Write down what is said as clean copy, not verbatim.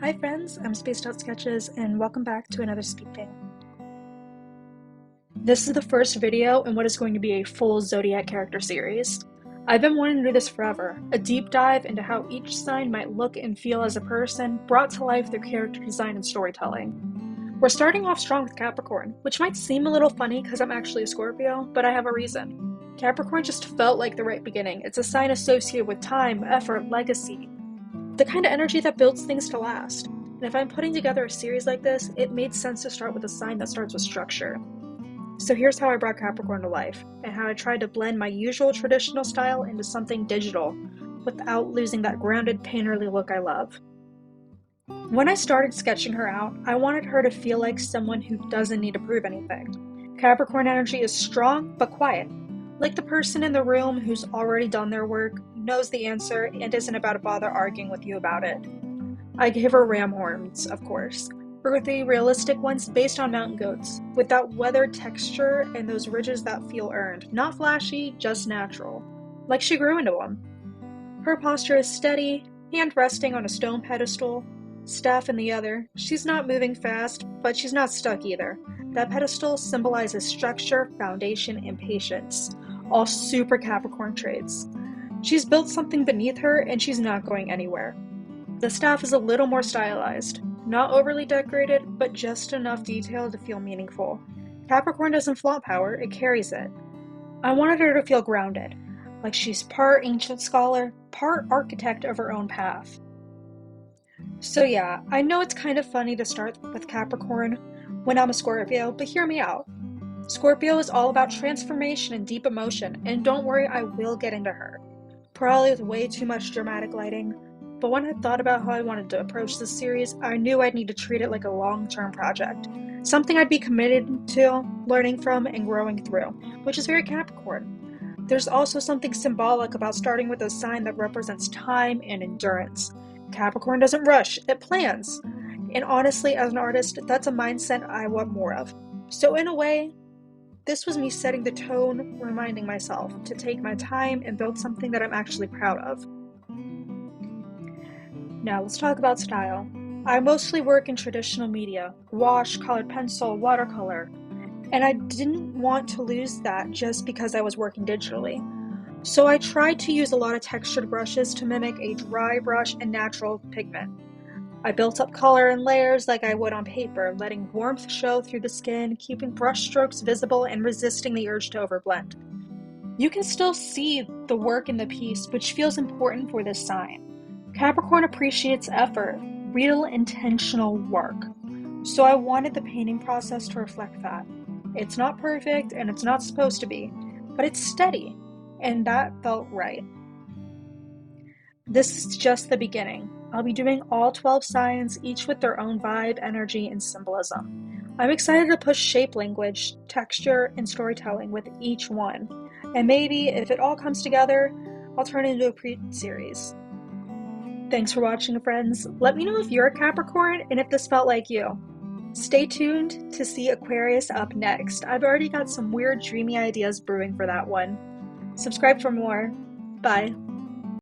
Hi friends, I'm Spaced Out Sketches and welcome back to another speed paint. This is the first video in what is going to be a full Zodiac Character Series. I've been wanting to do this forever, a deep dive into how each sign might look and feel as a person, brought to life through character design and storytelling. We're starting off strong with Capricorn, which might seem a little funny because I'm actually a Scorpio, but I have a reason. Capricorn just felt like the right beginning. It's a sign associated with time, effort, legacy, the kind of energy that builds things to last. And if I'm putting together a series like this, it made sense to start with a sign that starts with structure. So here's how I brought Capricorn to life, and how I tried to blend my usual traditional style into something digital, without losing that grounded, painterly look I love. When I started sketching her out, I wanted her to feel like someone who doesn't need to prove anything. Capricorn energy is strong, but quiet. Like the person in the room who's already done their work, knows the answer, and isn't about to bother arguing with you about it. I gave her ram horns, of course. Earthy, realistic ones based on mountain goats, with that weathered texture and those ridges that feel earned. Not flashy, just natural. Like she grew into them. Her posture is steady, hand resting on a stone pedestal, staff in the other. She's not moving fast, but she's not stuck either. That pedestal symbolizes structure, foundation, and patience. All super Capricorn traits. She's built something beneath her, and she's not going anywhere. The staff is a little more stylized. Not overly decorated, but just enough detail to feel meaningful. Capricorn doesn't flaunt power, it carries it. I wanted her to feel grounded, like she's part ancient scholar, part architect of her own path. So yeah, I know it's kind of funny to start with Capricorn when I'm a Scorpio, but hear me out. Scorpio is all about transformation and deep emotion, and don't worry, I will get into her. Probably with way too much dramatic lighting, but when I thought about how I wanted to approach this series, I knew I'd need to treat it like a long-term project. Something I'd be committed to, learning from, and growing through, which is very Capricorn. There's also something symbolic about starting with a sign that represents time and endurance. Capricorn doesn't rush, it plans. And honestly, as an artist, that's a mindset I want more of. So in a way, this was me setting the tone, reminding myself to take my time and build something that I'm actually proud of. Now let's talk about style. I mostly work in traditional media, wash, colored pencil, watercolor, and I didn't want to lose that just because I was working digitally. So I tried to use a lot of textured brushes to mimic a dry brush and natural pigment. I built up color in layers like I would on paper, letting warmth show through the skin, keeping brush strokes visible and resisting the urge to overblend. You can still see the work in the piece, which feels important for this sign. Capricorn appreciates effort, real intentional work. So I wanted the painting process to reflect that. It's not perfect and it's not supposed to be, but it's steady, and that felt right. This is just the beginning. I'll be doing all 12 signs, each with their own vibe, energy, and symbolism. I'm excited to push shape language, texture, and storytelling with each one. And maybe, if it all comes together, I'll turn it into a pre-series. Thanks for watching, friends. Let me know if you're a Capricorn and if this felt like you. Stay tuned to see Aquarius up next. I've already got some weird, dreamy ideas brewing for that one. Subscribe for more. Bye.